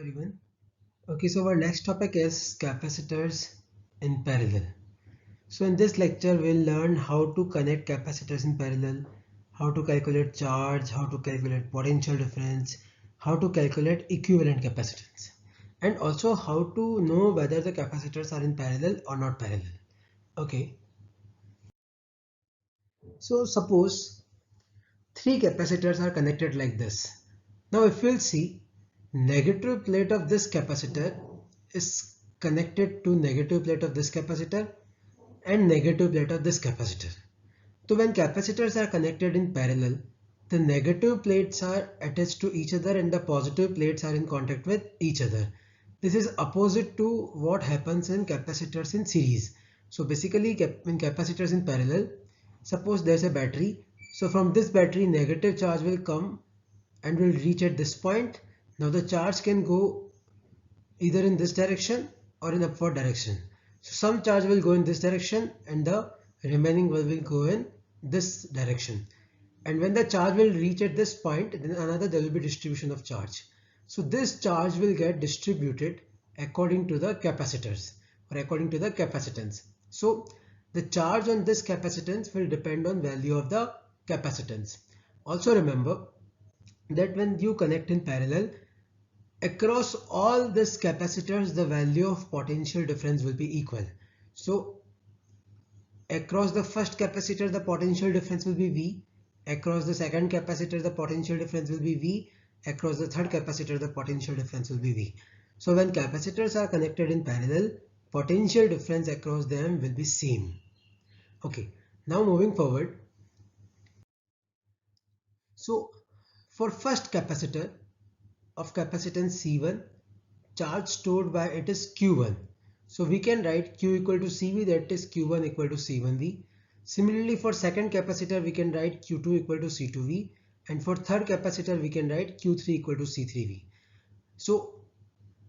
everyone. Okay, so our next topic is capacitors in parallel. So in this lecture, we'll learn how to connect capacitors in parallel, how to calculate charge, how to calculate potential difference, how to calculate equivalent capacitance, and also how to know whether the capacitors are in parallel or not parallel. Okay, so suppose three capacitors are connected like this. Now if you'll see, negative plate of this capacitor is connected to negative plate of this capacitor and negative plate of this capacitor. So when capacitors are connected in parallel, the negative plates are attached to each other and the positive plates are in contact with each other. This is opposite to what happens in capacitors in series. So basically in capacitors in parallel, suppose there's a battery. So from this battery, negative charge will come and will reach at this point. Now the charge can go either in this direction or in upward direction. So some charge will go in this direction and the remaining will go in this direction. And when the charge will reach at this point, then another there will be distribution of charge. So this charge will get distributed according to the capacitors or according to the capacitance. So the charge on this capacitance will depend on value of the capacitance. Also remember that when you connect in parallel, across all these capacitors, the value of potential difference will be equal. So across the first capacitor, the potential difference will be V. Across the second capacitor, the potential difference will be V. Across the third capacitor, the potential difference will be V. So when capacitors are connected in parallel, potential difference across them will be same. Okay, now moving forward. So for first capacitor of capacitance C1, charge stored by it is Q1. So we can write Q equal to CV, that is Q1 equal to C1V. Similarly for second capacitor we can write Q2 equal to C2V, and for third capacitor we can write Q3 equal to C3V. So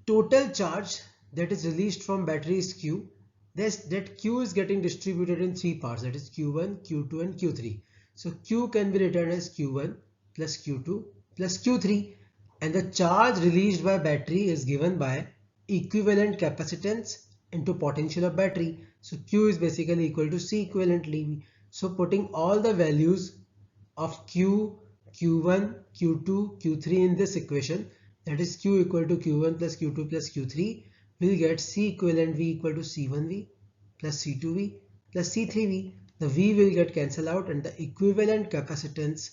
total charge that is released from battery is Q. That Q is getting distributed in three parts, that is Q1, Q2 and Q3. So Q can be written as Q1 plus Q2 plus Q3, and the charge released by battery is given by equivalent capacitance into potential of battery. So Q is basically equal to C equivalently. So putting all the values of Q, Q1, Q2, Q3 in this equation, that is Q equal to Q1 plus Q2 plus Q3, we'll get C equivalent V equal to C1V plus C2V plus C3V. The V will get cancelled out and the equivalent capacitance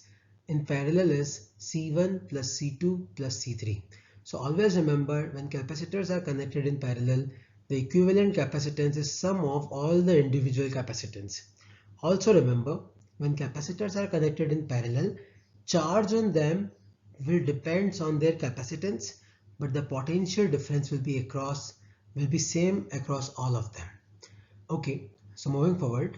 in parallel is C1 plus C2 plus C3. So always remember, when capacitors are connected in parallel, the equivalent capacitance is sum of all the individual capacitance. Also remember, when capacitors are connected in parallel, charge on them will depends on their capacitance, but the potential difference will be same across all of them. Okay, so moving forward.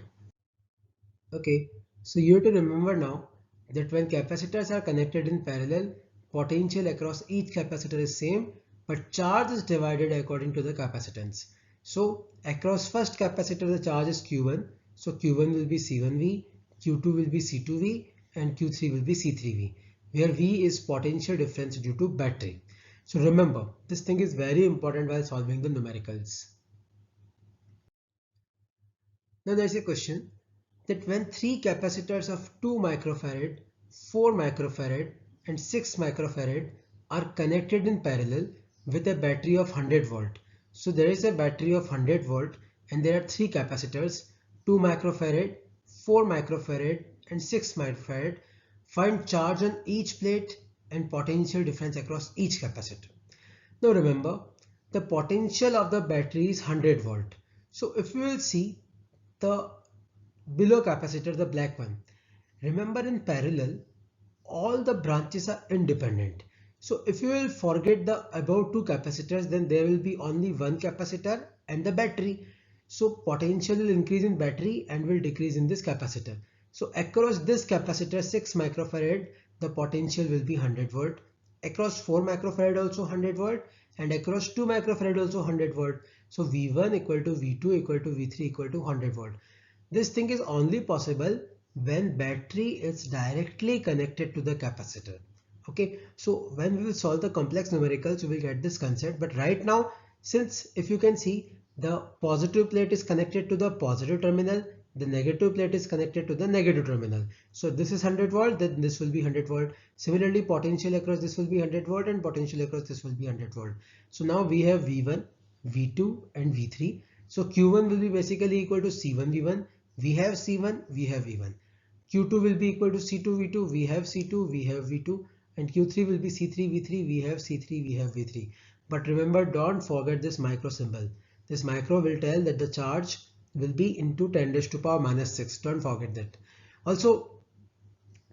Okay, so you have to remember now that when capacitors are connected in parallel, potential across each capacitor is same, but charge is divided according to the capacitance. So across first capacitor the charge is Q1, so Q1 will be C1V, Q2 will be C2V and Q3 will be C3V, where V is potential difference due to battery. So remember, this thing is very important while solving the numericals. Now there is a question that when three capacitors of 2 microfarad, 4 microfarad and 6 microfarad are connected in parallel with a battery of 100 volt. So there is a battery of 100 volt and there are three capacitors, 2 microfarad, 4 microfarad and 6 microfarad. Find charge on each plate and potential difference across each capacitor. Now remember, the potential of the battery is 100 volt. So if you will see the below capacitor, the black one, remember in parallel all the branches are independent. So if you will forget the above two capacitors, then there will be only one capacitor and the battery. So potential will increase in battery and will decrease in this capacitor. So across this capacitor 6 microfarad, the potential will be 100 volt. Across 4 microfarad also 100 volt, and across 2 microfarad also 100 volt. So V1 equal to V2 equal to V3 equal to 100 volt. This thing is only possible when battery is directly connected to the capacitor. Okay, so when we will solve the complex numericals, we will get this concept. But right now, since if you can see, the positive plate is connected to the positive terminal, the negative plate is connected to the negative terminal. So this is 100 volt, then this will be 100 volt. Similarly, potential across this will be 100 volt and potential across this will be 100 volt. So now we have V1, V2 and V3. So Q1 will be basically equal to C1 V1. We have C1, we have V1. Q2 will be equal to C2 V2. We have C2, we have V2. And Q3 will be C3 V3. We have C3, we have V3. But remember, don't forget this micro symbol. This micro will tell that the charge will be into 10 raised to power minus 6. Don't forget that. Also,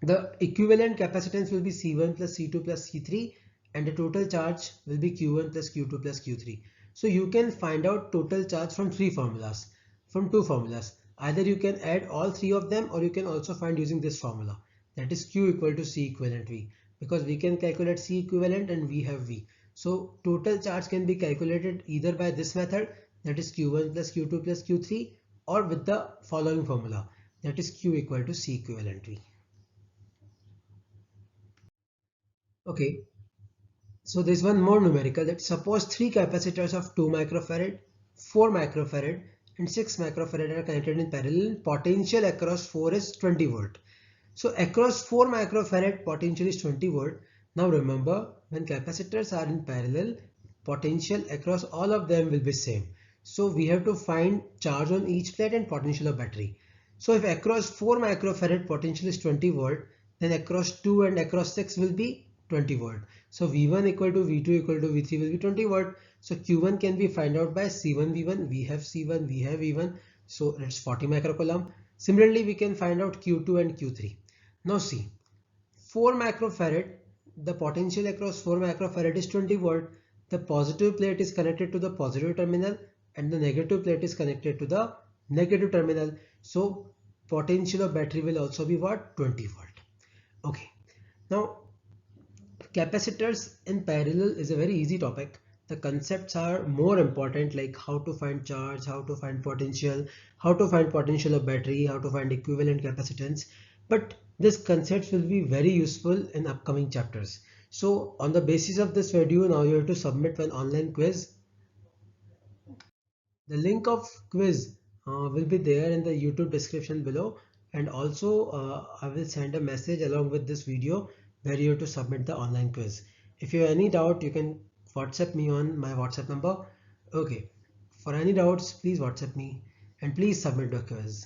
the equivalent capacitance will be C1 plus C2 plus C3, and the total charge will be Q1 plus Q2 plus Q3. So you can find out total charge from two formulas. Either you can add all three of them, or you can also find using this formula, that is Q equal to C equivalent V, because we can calculate C equivalent and we have V. So total charge can be calculated either by this method, that is Q1 plus Q2 plus Q3, or with the following formula, that is Q equal to C equivalent V. Okay, so there's one more numerical, that suppose three capacitors of 2 microfarad, 4 microfarad and 6 microfarad are connected in parallel. Potential across 4 is 20 volt. So across 4 microfarad potential is 20 volt. Now remember, when capacitors are in parallel, potential across all of them will be same. So we have to find charge on each plate and potential of battery. So if across 4 microfarad potential is 20 volt, then across 2 and across 6 will be 20 volt. So V1 equal to V2 equal to V3 will be 20 volt. So Q1 can be find out by C1 V1. We have C1, we have V1. So it's 40 microcoulomb. Similarly, we can find out Q2 and Q3. Now see, 4 microfarad, the potential across 4 microfarad is 20 volt. The positive plate is connected to the positive terminal and the negative plate is connected to the negative terminal. So potential of battery will also be what? 20 volt. Okay. Now capacitors in parallel is a very easy topic. The concepts are more important, like how to find charge, how to find potential, how to find potential of battery, how to find equivalent capacitance. But this concepts will be very useful in upcoming chapters. So on the basis of this video, now you have to submit one online quiz. The link of quiz will be there in the YouTube description below, and also I will send a message along with this video where you have to submit the online quiz. If you have any doubt, you can WhatsApp me on my WhatsApp number. Okay, for any doubts, please WhatsApp me and please submit the quiz.